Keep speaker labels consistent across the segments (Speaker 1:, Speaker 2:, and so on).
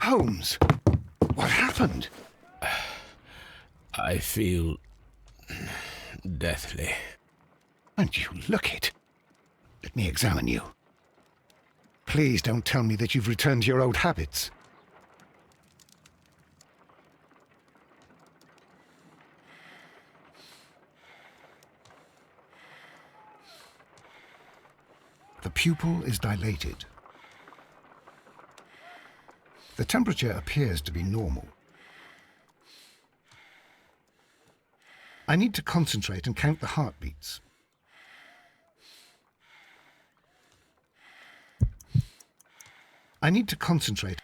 Speaker 1: Holmes, what happened?
Speaker 2: I feel deathly.
Speaker 1: And you look it. Let me examine you. Please don't tell me that you've returned to your old habits. The pupil is dilated. The temperature appears to be normal. I need to concentrate and count the heartbeats. I need to concentrate.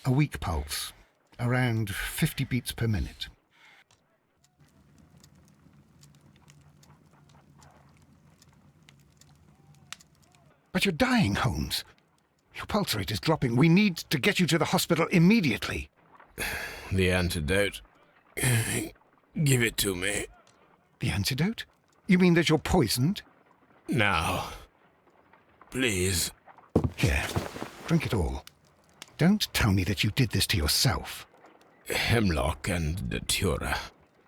Speaker 1: A weak pulse, around 50 beats per minute. But you're dying, Holmes. Your pulse rate is dropping. We need to get you to the hospital immediately.
Speaker 2: The antidote. Give it to me.
Speaker 1: The antidote? You mean that you're poisoned?
Speaker 2: Now. Please.
Speaker 1: Here, drink it all. Don't tell me that you did this to yourself.
Speaker 2: Hemlock and datura.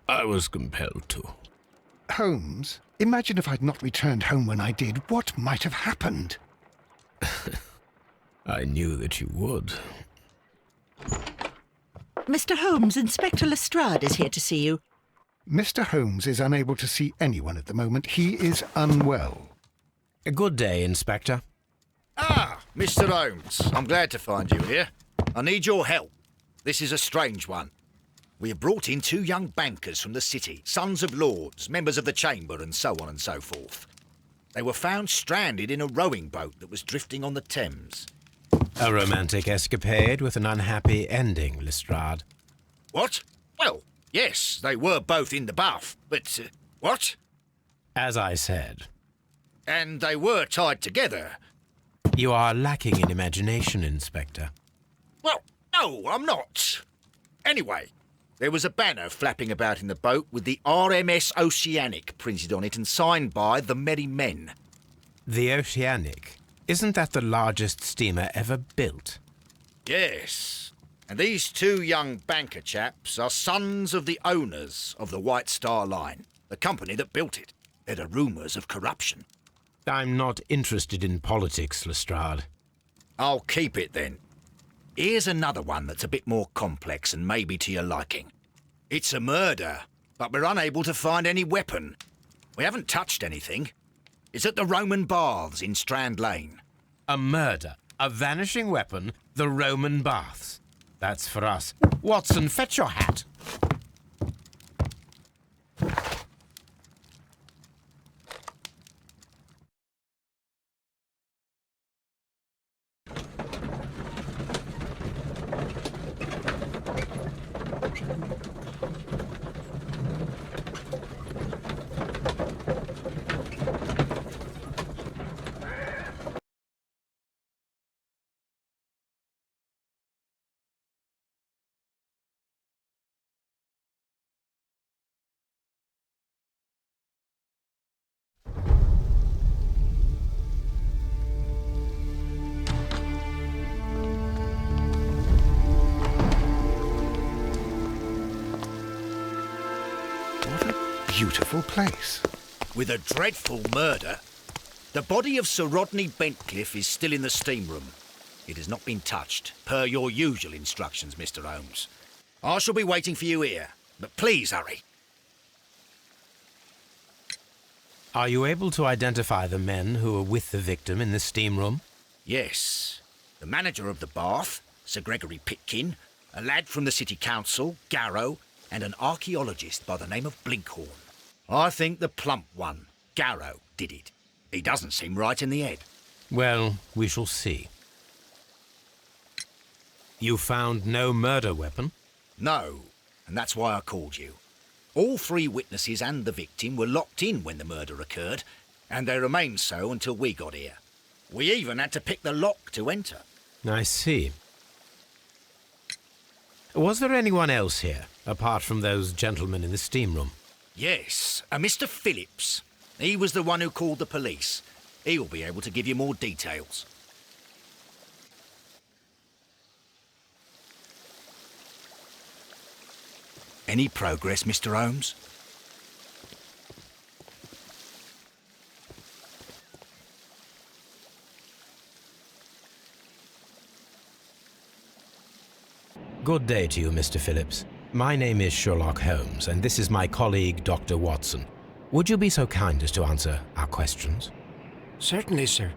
Speaker 2: I was compelled to.
Speaker 1: Holmes, imagine if I'd not returned home when I did. What might have happened?
Speaker 2: I knew that you would.
Speaker 3: Mr. Holmes, Inspector Lestrade is here to see you.
Speaker 1: Mr. Holmes is unable to see anyone at the moment. He is unwell.
Speaker 2: A good day, Inspector.
Speaker 4: Ah, Mr. Holmes, I'm glad to find you here. I need your help. This is a strange one. We have brought in 2 young bankers from the city, sons of lords, members of the Chamber, and so on and so forth. They were found stranded in a rowing boat that was drifting on the Thames.
Speaker 2: A romantic escapade with an unhappy ending, Lestrade.
Speaker 4: What? Well, yes, they were both in the bath, but... what?
Speaker 2: As I said.
Speaker 4: And they were tied together.
Speaker 2: You are lacking in imagination, Inspector.
Speaker 4: Well, no, I'm not. Anyway, there was a banner flapping about in the boat with the RMS Oceanic printed on it and signed by the Merry Men.
Speaker 2: The Oceanic? Isn't that the largest steamer ever built?
Speaker 4: Yes. And these 2 young banker chaps are sons of the owners of the White Star Line, the company that built it. There are rumours of corruption.
Speaker 2: I'm not interested in politics, Lestrade.
Speaker 4: I'll keep it then. Here's another one that's a bit more complex and maybe to your liking. It's a murder, but we're unable to find any weapon. We haven't touched anything. It's at the Roman Baths in Strand Lane.
Speaker 2: A murder, a vanishing weapon, the Roman Baths. That's for us. Watson, fetch your hat.
Speaker 1: Beautiful place.
Speaker 4: With a dreadful murder. The body of Sir Rodney Bentcliffe is still in the steam room. It has not been touched, per your usual instructions, Mr. Holmes. I shall be waiting for you here, but please hurry.
Speaker 2: Are you able to identify the men who were with the victim in the steam room?
Speaker 4: Yes. The manager of the bath, Sir Gregory Pitkin, a lad from the City Council, Garrow, and an archaeologist by the name of Blinkhorn. I think the plump one, Garrow, did it. He doesn't seem right in the head.
Speaker 2: Well, we shall see. You found no murder weapon?
Speaker 4: No, and that's why I called you. All 3 witnesses and the victim were locked in when the murder occurred, and they remained so until we got here. We even had to pick the lock to enter.
Speaker 2: I see. Was there anyone else here, apart from those gentlemen in the steam room?
Speaker 4: Yes, a Mr. Phillips. He was the one who called the police. He'll be able to give you more details. Any progress, Mr. Holmes?
Speaker 2: Good day to you, Mr. Phillips. My name is Sherlock Holmes, and this is my colleague, Dr. Watson. Would you be so kind as to answer our questions?
Speaker 5: Certainly, sir.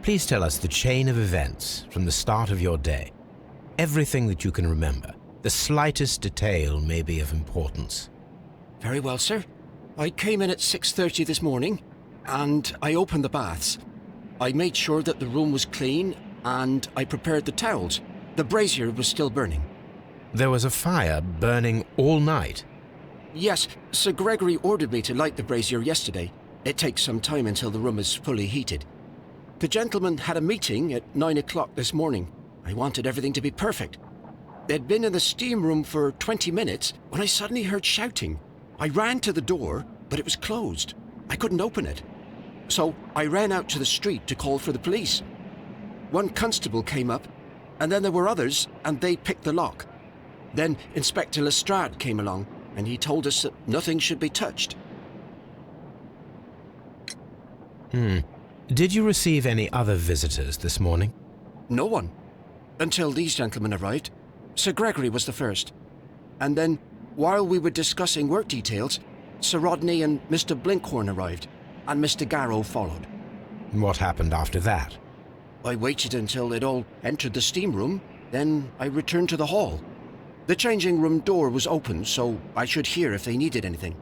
Speaker 2: Please tell us the chain of events from the start of your day. Everything that you can remember. The slightest detail may be of importance.
Speaker 5: Very well, sir. I came in at 6:30 this morning, and I opened the baths. I made sure that the room was clean, and I prepared the towels. The brazier was still burning.
Speaker 2: There was a fire burning all night.
Speaker 5: Yes, Sir Gregory ordered me to light the brazier yesterday. It takes some time until the room is fully heated. The gentlemen had a meeting at 9 o'clock this morning. I wanted everything to be perfect. They'd been in the steam room for 20 minutes when I suddenly heard shouting. I ran to the door, but it was closed. I couldn't open it. So I ran out to the street to call for the police. One constable came up, and then there were others, and they picked the lock. Then Inspector Lestrade came along, and he told us that nothing should be touched.
Speaker 2: Did you receive any other visitors this morning?
Speaker 5: No one. Until these gentlemen arrived. Sir Gregory was the first. And then, while we were discussing work details, Sir Rodney and Mr. Blinkhorn arrived, and Mr. Garrow followed.
Speaker 2: What happened after that?
Speaker 5: I waited until they'd all entered the steam room, then I returned to the hall. The changing room door was open, so I should hear if they needed anything.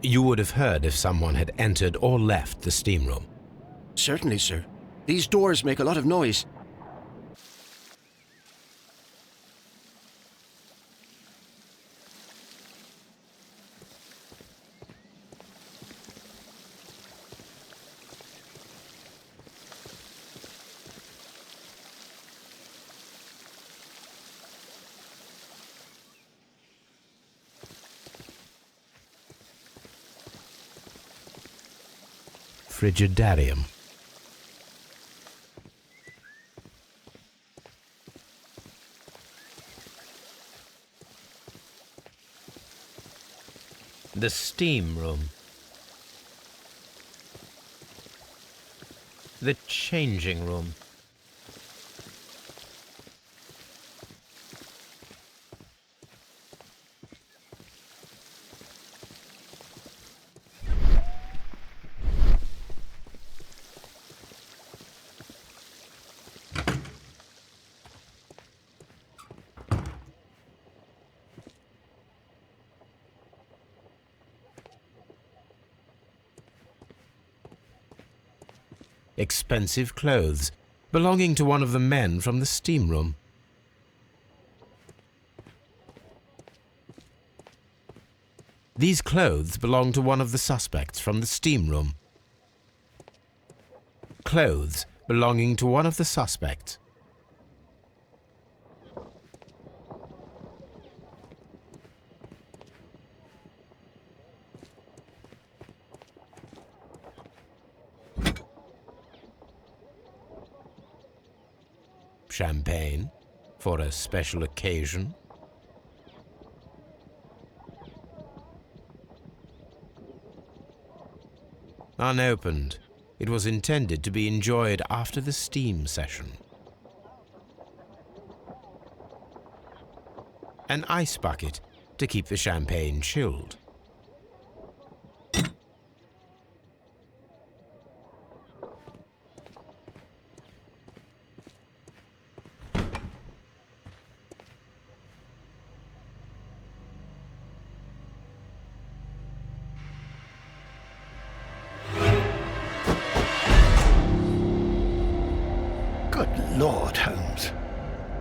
Speaker 2: You would have heard if someone had entered or left the steam room.
Speaker 5: Certainly, sir. These doors make a lot of noise.
Speaker 2: Frigidarium. The steam room. The changing room. Expensive clothes belonging to one of the men from the steam room. These clothes belong to one of the suspects from the steam room. Clothes belonging to one of the suspects. champagne for a special occasion? Unopened, it was intended to be enjoyed after the steam session. An ice bucket to keep the champagne chilled.
Speaker 1: Good Lord, Holmes.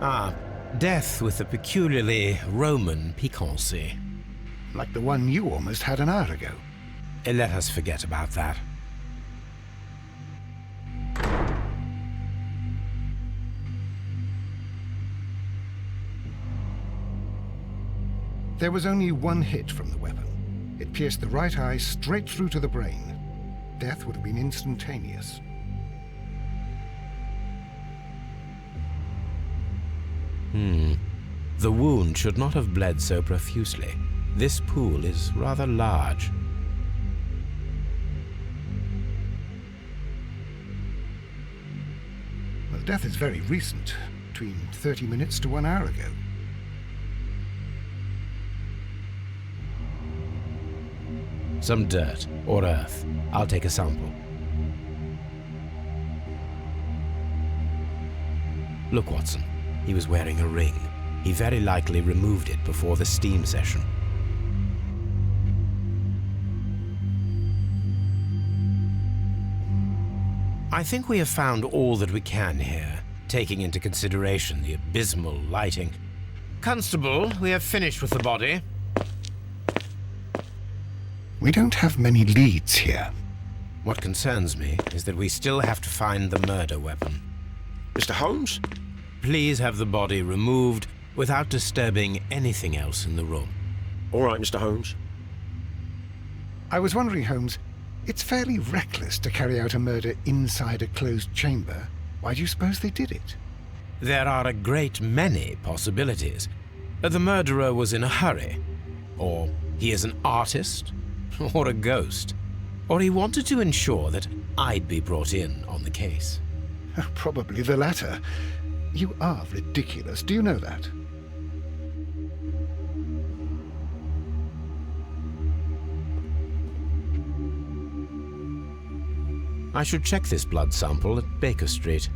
Speaker 2: Ah, death with a peculiarly Roman piquancy.
Speaker 1: Like the one you almost had an hour ago.
Speaker 2: Let us forget about that.
Speaker 1: There was only one hit from the weapon. It pierced the right eye straight through to the brain. Death would have been instantaneous.
Speaker 2: The wound should not have bled so profusely. This pool is rather large.
Speaker 1: Well, death is very recent, between 30 minutes to 1 hour ago.
Speaker 2: Some dirt or earth. I'll take a sample. Look, Watson. He was wearing a ring. He very likely removed it before the steam session. I think we have found all that we can here, taking into consideration the abysmal lighting. Constable, we have finished with the body.
Speaker 1: We don't have many leads here.
Speaker 2: What concerns me is that we still have to find the murder weapon.
Speaker 5: Mr. Holmes?
Speaker 2: Please have the body removed without disturbing anything else in the room.
Speaker 5: All right, Mr. Holmes.
Speaker 1: I was wondering, Holmes, it's fairly reckless to carry out a murder inside a closed chamber. Why do you suppose they did it?
Speaker 2: There are a great many possibilities. The murderer was in a hurry, or he is an artist, or a ghost, or he wanted to ensure that I'd be brought in on the case.
Speaker 1: Probably the latter. You are ridiculous. Do you know that?
Speaker 2: I should check this blood sample at Baker Street.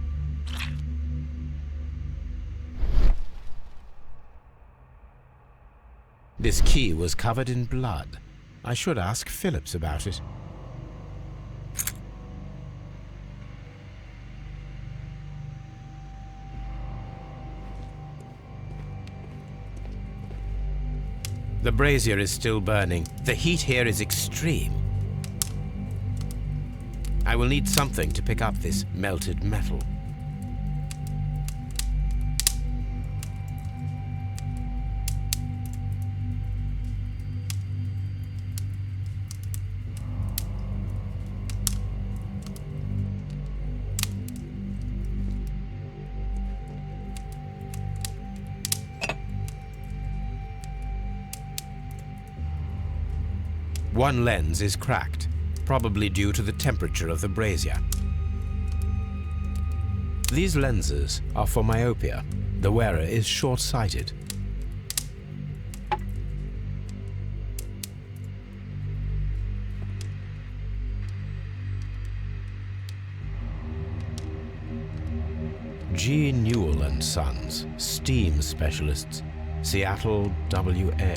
Speaker 2: This key was covered in blood. I should ask Phillips about it. The brazier is still burning. The heat here is extreme. I will need something to pick up this melted metal. One lens is cracked, probably due to the temperature of the brazier. These lenses are for myopia. The wearer is short-sighted. G. Newell and Sons, steam specialists, Seattle, WA.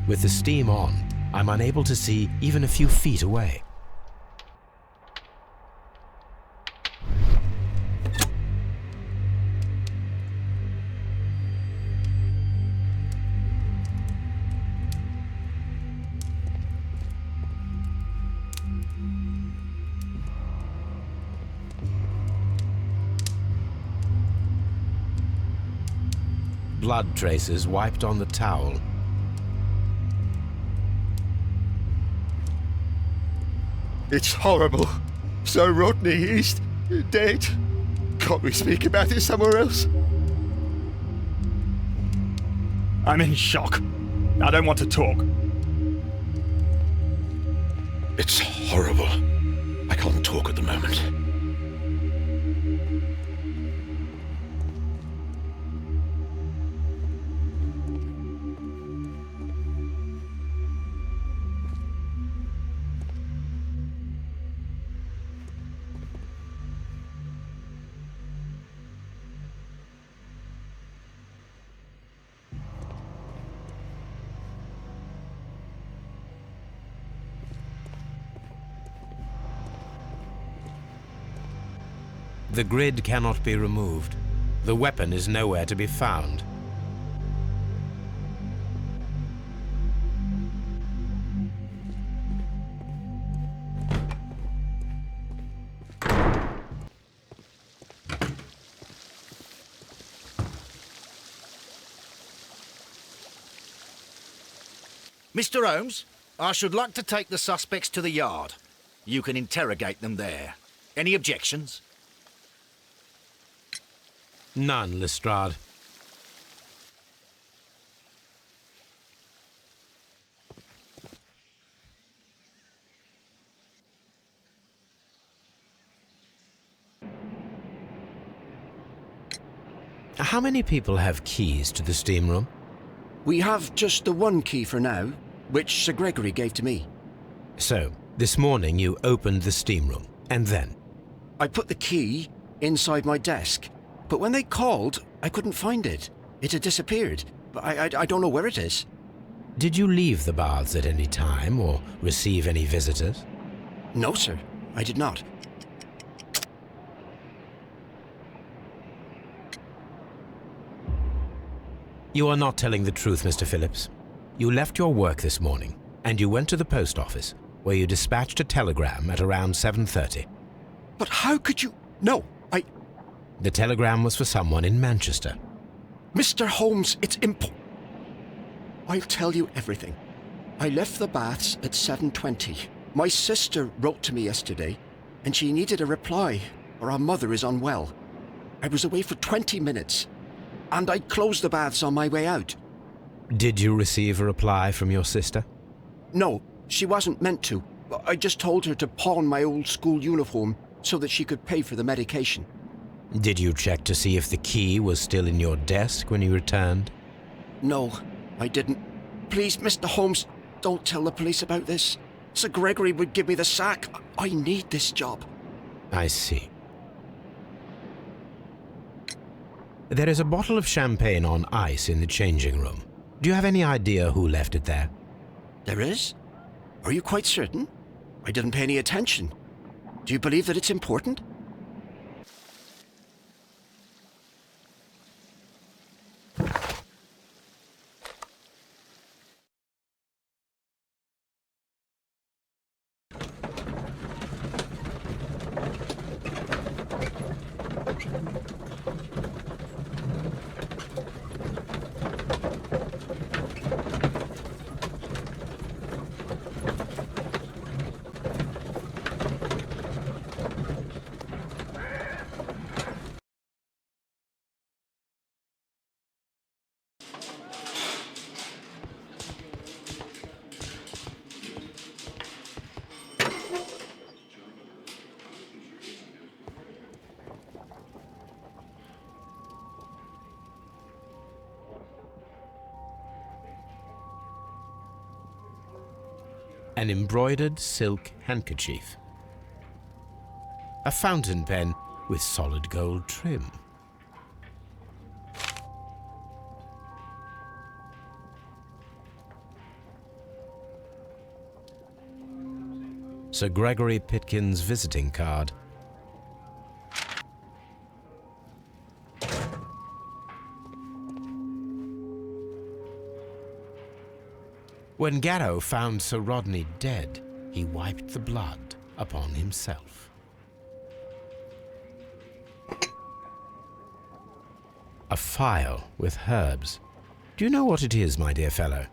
Speaker 2: With the steam on, I'm unable to see even a few feet away. blood traces wiped on the towel.
Speaker 6: It's horrible. So Rodney, he's dead. Can't we speak about it somewhere else?
Speaker 7: I'm in shock. I don't want to talk.
Speaker 8: It's horrible. I can't talk at the moment.
Speaker 2: The grid cannot be removed. The weapon is nowhere to be found.
Speaker 4: Mr. Holmes, I should like to take the suspects to the yard. You can interrogate them there. Any objections?
Speaker 2: None, Lestrade. How many people have keys to the steam room?
Speaker 5: We have just the one key for now, which Sir Gregory gave to me.
Speaker 2: So, this morning you opened the steam room, and then?
Speaker 5: I put the key inside my desk, but when they called, I couldn't find it. It had disappeared, but I don't know where it is.
Speaker 2: Did you leave the baths at any time, or receive any visitors?
Speaker 5: No, sir, I did not.
Speaker 2: You are not telling the truth, Mr. Phillips. You left your work this morning, and you went to the post office, where you dispatched a telegram at around 7:30.
Speaker 5: But how could you... No,
Speaker 2: The telegram was for someone in Manchester.
Speaker 5: Mr. Holmes, it's I'll tell you everything. I left the baths at 7:20. My sister wrote to me yesterday, and she needed a reply, or our mother is unwell. I was away for 20 minutes, and I closed the baths on my way out.
Speaker 2: Did you receive a reply from your sister?
Speaker 5: No, she wasn't meant to. I just told her to pawn my old school uniform so that she could pay for the medication.
Speaker 2: Did you check to see if the key was still in your desk when you returned?
Speaker 5: No, I didn't. Please, Mr. Holmes, don't tell the police about this. Sir Gregory would give me the sack. I need this job.
Speaker 2: I see. There is a bottle of champagne on ice in the changing room. Do you have any idea who left it there?
Speaker 5: There is? Are you quite certain? I didn't pay any attention. Do you believe that it's important?
Speaker 2: An embroidered silk handkerchief. A fountain pen with solid gold trim. Sir Gregory Pitkin's visiting card. When Garrow found Sir Rodney dead, he wiped the blood upon himself. A phial with herbs. Do you know what it is, my dear fellow?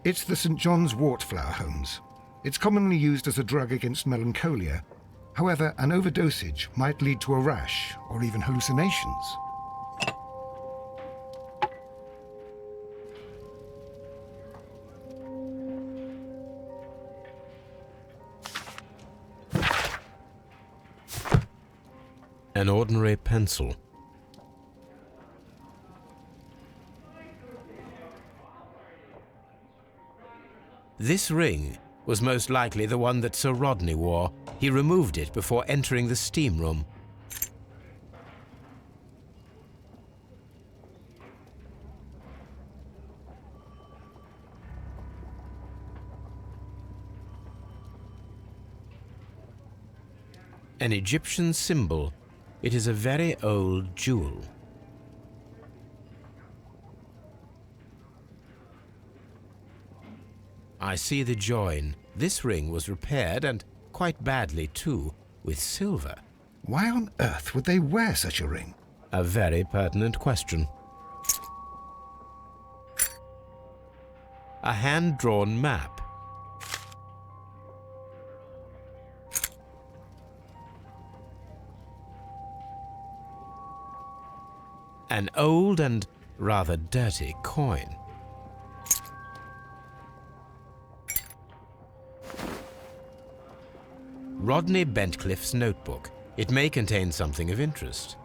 Speaker 1: It's the St. John's wort flower, Holmes. It's commonly used as a drug against melancholia. However, an overdosage might lead to a rash or even hallucinations.
Speaker 2: An ordinary pencil. This ring was most likely the one that Sir Rodney wore. He removed it before entering the steam room. An Egyptian symbol. It is a very old jewel. I see the join. This ring was repaired, and quite badly too, with silver.
Speaker 1: Why on earth would they wear such a ring?
Speaker 2: A very pertinent question. A hand-drawn map. An old and rather dirty coin. Rodney Bentcliffe's notebook. It may contain something of interest.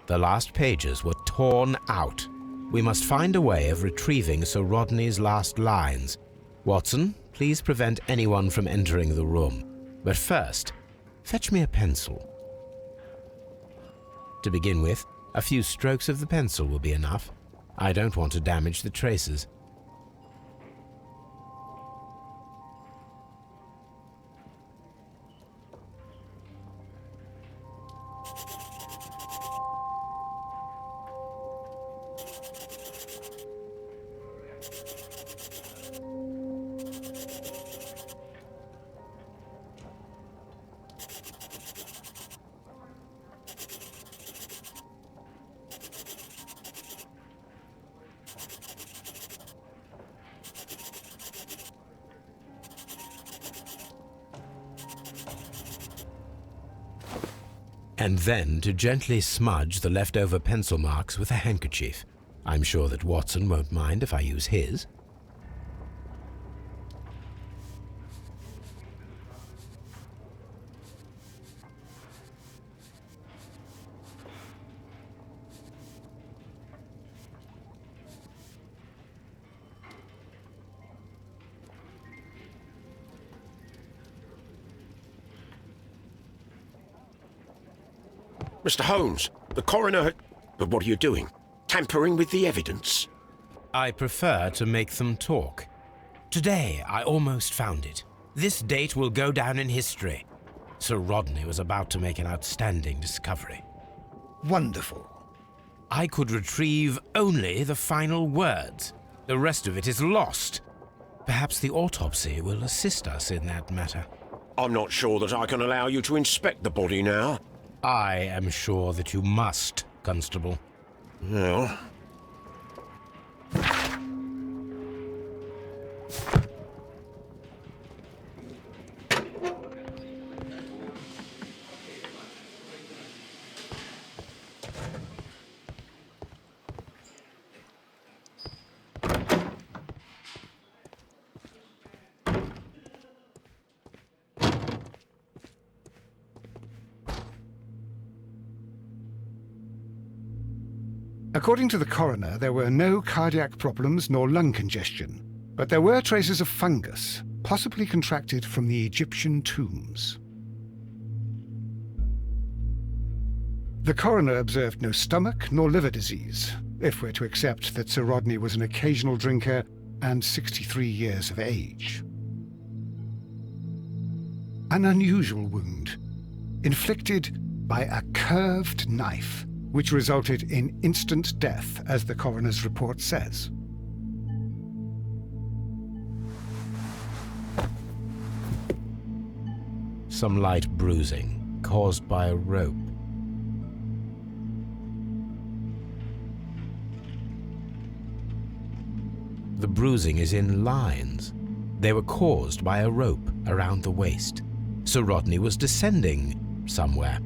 Speaker 2: The last pages were torn out. We must find a way of retrieving Sir Rodney's last lines. Watson, please prevent anyone from entering the room. But first, fetch me a pencil. To begin with, a few strokes of the pencil will be enough. I don't want to damage the traces. And then to gently smudge the leftover pencil marks with a handkerchief. I'm sure that Watson won't mind if I use his.
Speaker 5: Mr. Holmes, the coroner... But what are you doing? Tampering with the evidence?
Speaker 2: I prefer to make them talk. Today, I almost found it. This date will go down in history. Sir Rodney was about to make an outstanding discovery.
Speaker 1: Wonderful.
Speaker 2: I could retrieve only the final words. The rest of it is lost. Perhaps the autopsy will assist us in that matter.
Speaker 5: I'm not sure that I can allow you to inspect the body now.
Speaker 2: I am sure that you must, Constable.
Speaker 5: Well...
Speaker 1: According to the coroner, there were no cardiac problems nor lung congestion, but there were traces of fungus, possibly contracted from the Egyptian tombs. The coroner observed no stomach nor liver disease, if we're to accept that Sir Rodney was an occasional drinker and 63 years of age. An unusual wound, inflicted by a curved knife, which resulted in instant death, as the coroner's report says.
Speaker 2: Some light bruising caused by a rope. bruising is in lines. They were caused by a rope around the waist. Sir Rodney was descending somewhere.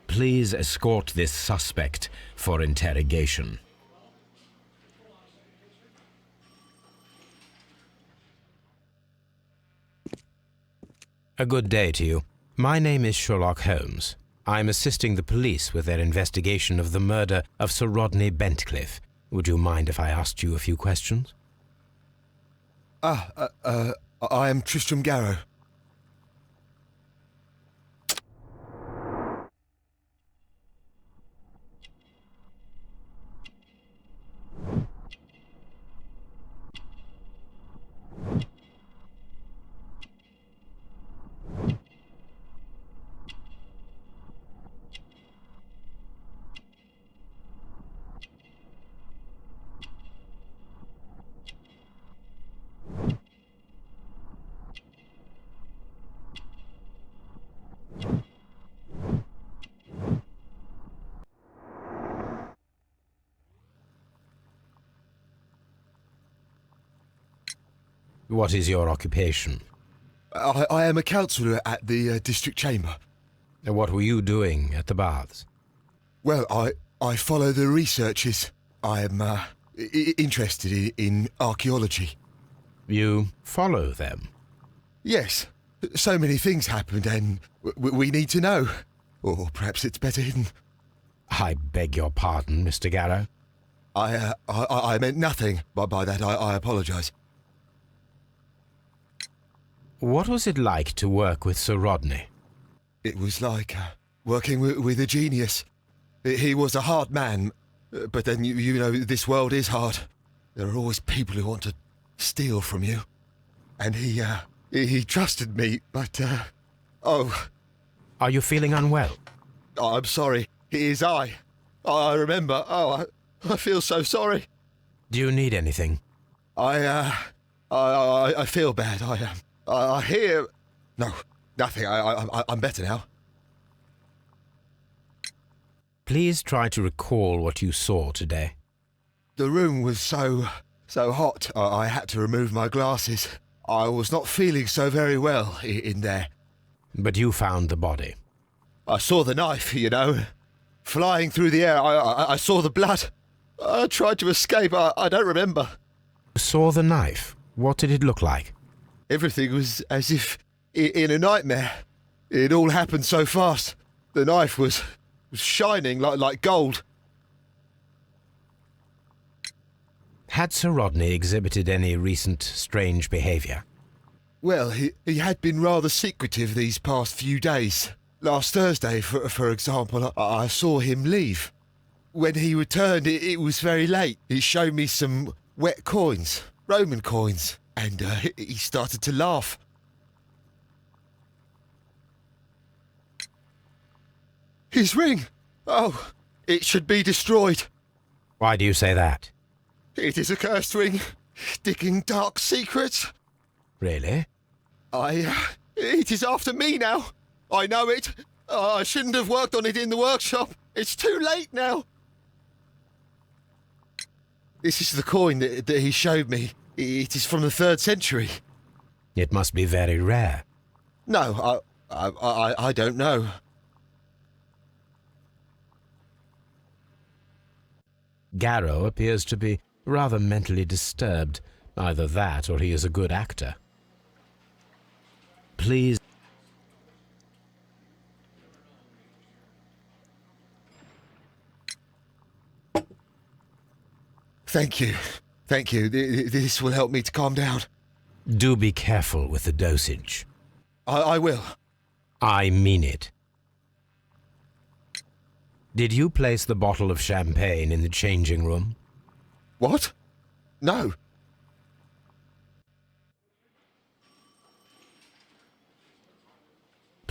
Speaker 2: Please escort this suspect for interrogation. A good day to you. My name is Sherlock Holmes. I'm assisting the police with their investigation of the murder of Sir Rodney Bentcliffe. Would you mind if I asked you a few questions?
Speaker 6: I am Tristram Garrow.
Speaker 2: What is your occupation?
Speaker 6: I am a counsellor at the district chamber.
Speaker 2: What were you doing at the baths?
Speaker 6: Well, I follow the researches. I am interested in archaeology.
Speaker 2: You follow them?
Speaker 6: Yes. So many things happened and we need to know. Or perhaps it's better hidden.
Speaker 2: I beg your pardon, Mr. Garrow.
Speaker 6: I meant nothing by that. I apologise.
Speaker 2: What was it like to work with Sir Rodney?
Speaker 6: It was like working with a genius. He was a hard man, but then you know this world is hard. There are always people who want to steal from you. And he trusted me, but oh.
Speaker 2: Are you feeling unwell?
Speaker 6: I'm sorry. It is I. I remember. Oh, I feel so sorry.
Speaker 2: Do you need anything?
Speaker 6: I feel bad. I hear... No, nothing. I'm better now.
Speaker 2: Please try to recall what you saw today.
Speaker 6: The room was so hot, I had to remove my glasses. I was not feeling so very well in there.
Speaker 2: But you found the body.
Speaker 6: I saw the knife, you know, flying through the air. I saw the blood. I tried to escape. I don't remember.
Speaker 2: You saw the knife? What did it look like?
Speaker 6: Everything was as if in a nightmare. It all happened so fast. The knife was shining like gold.
Speaker 2: Had Sir Rodney exhibited any recent strange behaviour?
Speaker 6: Well, he had been rather secretive these past few days. Last Thursday, for example, I saw him leave. When he returned, it was very late. He showed me some wet coins, Roman coins, and he started to laugh. His ring! Oh, it should be destroyed.
Speaker 2: Why do you say that?
Speaker 6: It is a cursed ring, digging dark secrets.
Speaker 2: Really?
Speaker 6: It is after me now. I know it. I shouldn't have worked on it in the workshop. It's too late now. This is the coin that he showed me. It is from the 3rd century.
Speaker 2: It must be very rare.
Speaker 6: No, I don't know.
Speaker 2: Garrow appears to be rather mentally disturbed. Either that or he is a good actor. Please.
Speaker 6: Thank you. Thank you. This will help me to calm down.
Speaker 2: Do be careful with the dosage.
Speaker 6: I will.
Speaker 2: I mean it. Did you place the bottle of champagne in the changing room?
Speaker 6: What? No.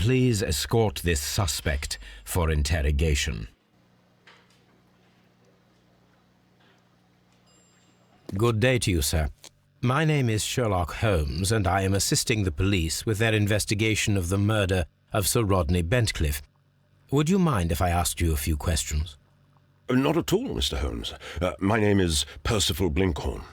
Speaker 2: Please escort this suspect for interrogation. Good day to you, sir. My name is Sherlock Holmes, and I am assisting the police with their investigation of the murder of Sir Rodney Bentcliffe. Would you mind if I asked you a few questions?
Speaker 8: Not at all, Mr. Holmes. My name is Percival Blinkhorn.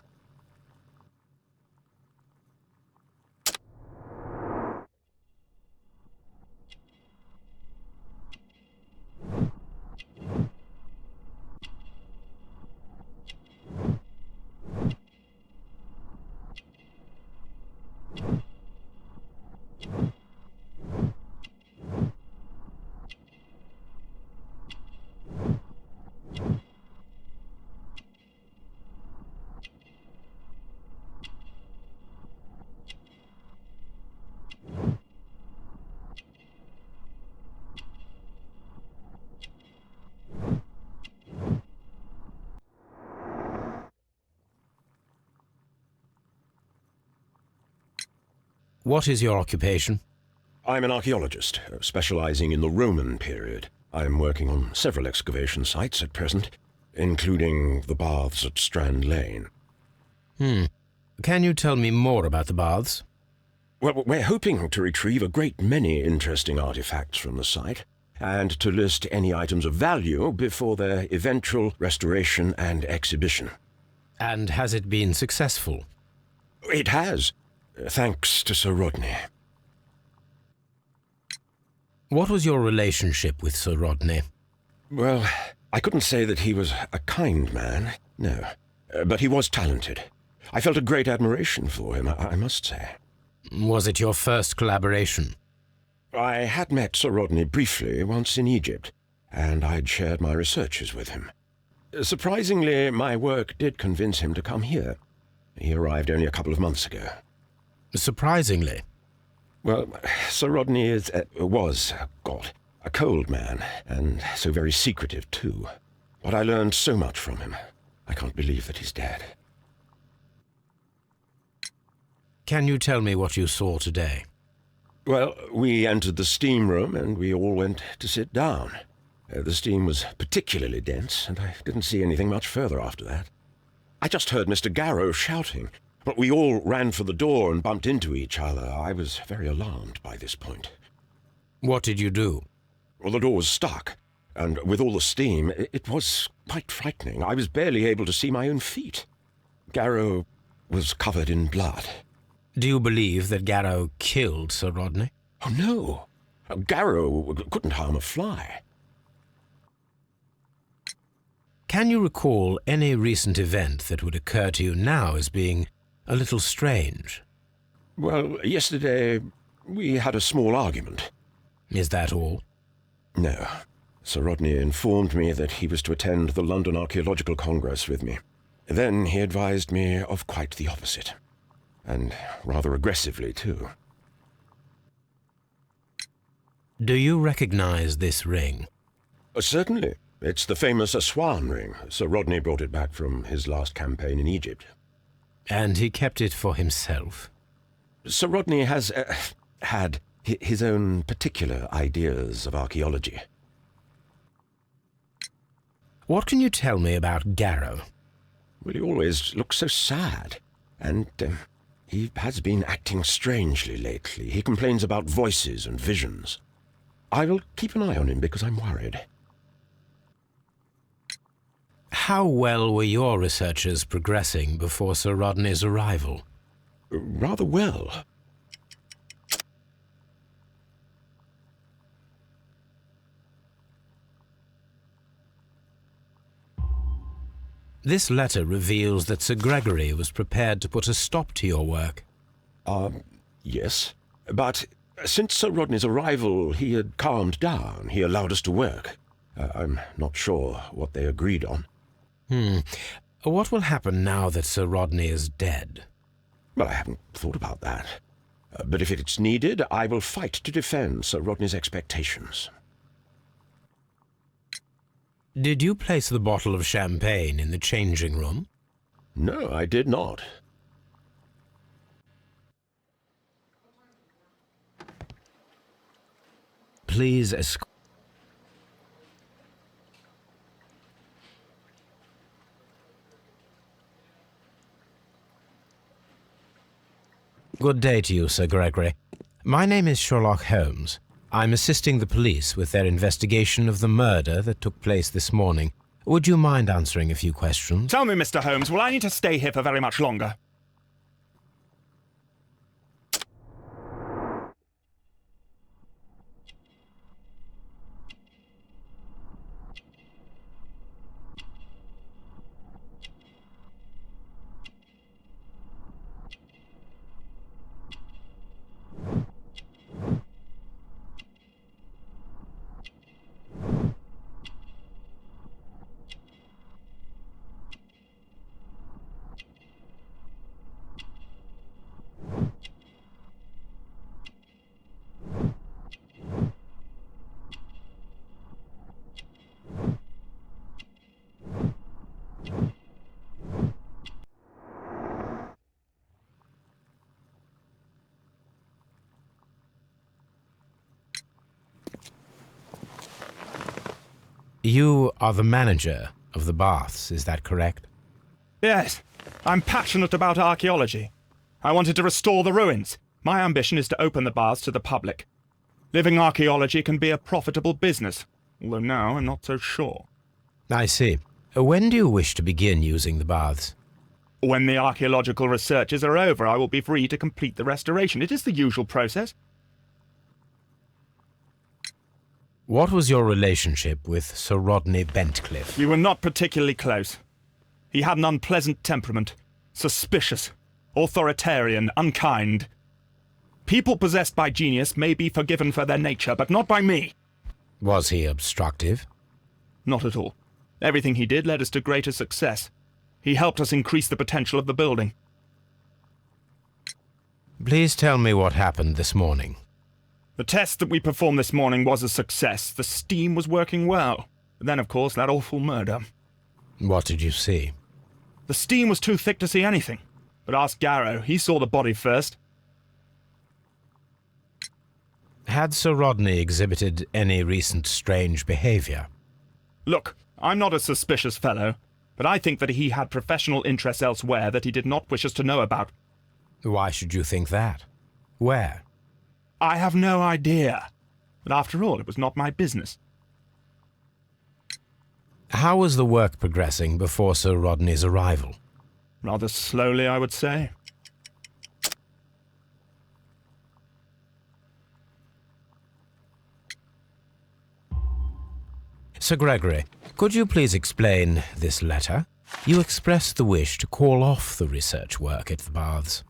Speaker 2: What is your occupation?
Speaker 8: I'm an archaeologist, specializing in the Roman period. I'm working on several excavation sites at present, including the baths at Strand Lane.
Speaker 2: Can you tell me more about the baths?
Speaker 8: Well, we're hoping to retrieve a great many interesting artifacts from the site, and to list any items of value before their eventual restoration and exhibition.
Speaker 2: And has it been successful?
Speaker 8: It has, thanks to Sir Rodney.
Speaker 2: What was your relationship with Sir Rodney?
Speaker 8: Well, I couldn't say that he was a kind man, no. But he was talented. I felt a great admiration for him, I must say.
Speaker 2: Was it your first collaboration?
Speaker 8: I had met Sir Rodney briefly once in Egypt, and I'd shared my researches with him. Surprisingly, my work did convince him to come here. He arrived only a couple of months ago.
Speaker 2: Surprisingly?
Speaker 8: Well, Sir Rodney was a cold man, and so very secretive too. But I learned so much from him. I can't believe that he's dead.
Speaker 2: Can you tell me what you saw today?
Speaker 8: Well, we entered the steam room and we all went to sit down. The steam was particularly dense, and I didn't see anything much further after that. I just heard Mr. Garrow shouting, but we all ran for the door and bumped into each other. I was very alarmed by this point.
Speaker 2: What did you do?
Speaker 8: Well, the door was stuck, and with all the steam, it was quite frightening. I was barely able to see my own feet. Garrow was covered in blood.
Speaker 2: Do you believe that Garrow killed Sir Rodney?
Speaker 8: Oh, no. Garrow couldn't harm a fly.
Speaker 2: Can you recall any recent event that would occur to you now as being a little strange?
Speaker 8: Well, yesterday we had a small argument.
Speaker 2: Is that all?
Speaker 8: No. Sir Rodney informed me that he was to attend the London Archaeological Congress with me. Then he advised me of quite the opposite. And rather aggressively, too.
Speaker 2: Do you recognize this ring?
Speaker 8: Certainly. It's the famous Aswan ring. Sir Rodney brought it back from his last campaign in Egypt.
Speaker 2: And he kept it for himself?
Speaker 8: Sir Rodney has had his own particular ideas of archaeology.
Speaker 2: What can you tell me about Garrow?
Speaker 8: Well, he always looks so sad. And he has been acting strangely lately. He complains about voices and visions. I will keep an eye on him because I'm worried.
Speaker 2: How well were your researches progressing before Sir Rodney's arrival?
Speaker 8: Rather well.
Speaker 2: This letter reveals that Sir Gregory was prepared to put a stop to your work.
Speaker 8: Yes. But since Sir Rodney's arrival, he had calmed down. He allowed us to work. I'm not sure what they agreed on.
Speaker 2: What will happen now that Sir Rodney is dead?
Speaker 8: Well, I haven't thought about that. But if it's needed, I will fight to defend Sir Rodney's expectations.
Speaker 2: Did you place the bottle of champagne in the changing room?
Speaker 8: No, I did not.
Speaker 2: please escort... Good day to you, Sir Gregory. My name is Sherlock Holmes. I'm assisting the police with their investigation of the murder that took place this morning. Would you mind answering a few questions?
Speaker 7: Tell me, Mr. Holmes, will I need to stay here for very much longer?
Speaker 2: You are the manager of the baths, is that correct?
Speaker 7: Yes, I'm passionate about archaeology. I wanted to restore the ruins. My ambition is to open the baths to the public. Living archaeology can be a profitable business, although now I'm not so sure.
Speaker 2: I see. When do you wish to begin using the baths?
Speaker 7: When the archaeological researches are over, I will be free to complete the restoration. It is the usual process.
Speaker 2: What was your relationship with Sir Rodney Bentcliffe?
Speaker 7: We were not particularly close. He had an unpleasant temperament, suspicious, authoritarian, unkind. People possessed by genius may be forgiven for their nature, but not by me.
Speaker 2: Was he obstructive?
Speaker 7: Not at all. Everything he did led us to greater success. He helped us increase the potential of the building.
Speaker 2: Please tell me what happened this morning.
Speaker 7: The test that we performed this morning was a success. The steam was working well. But then, of course, that awful murder.
Speaker 2: What did you see?
Speaker 7: The steam was too thick to see anything. But ask Garrow. He saw the body first.
Speaker 2: Had Sir Rodney exhibited any recent strange behavior?
Speaker 7: Look, I'm not a suspicious fellow, but I think that he had professional interests elsewhere that he did not wish us to know about.
Speaker 2: Why should you think that? Where?
Speaker 7: I have no idea. But after all, it was not my business.
Speaker 2: How was the work progressing before Sir Rodney's arrival?
Speaker 7: Rather slowly, I would say.
Speaker 2: Sir Gregory, could you please explain this letter? You expressed the wish to call off the research work at the baths.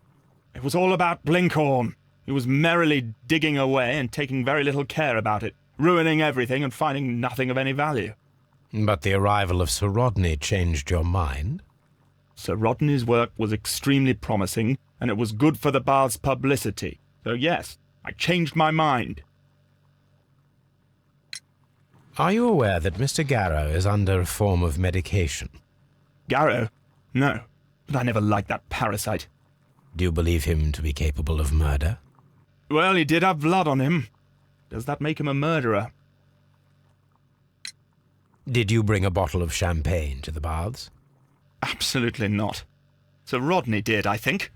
Speaker 7: It was all about Blinkhorn. He was merrily digging away and taking very little care about it, ruining everything and finding nothing of any value.
Speaker 2: But the arrival of Sir Rodney changed your mind?
Speaker 7: Sir Rodney's work was extremely promising, and it was good for the bath's publicity. So yes, I changed my mind.
Speaker 2: Are you aware that Mr. Garrow is under a form of medication?
Speaker 7: Garrow? No, but I never liked that parasite.
Speaker 2: Do you believe him to be capable of murder?
Speaker 7: Well, he did have blood on him. Does that make him a murderer?
Speaker 2: Did you bring a bottle of champagne to the baths?
Speaker 7: Absolutely not. Sir Rodney did, I think.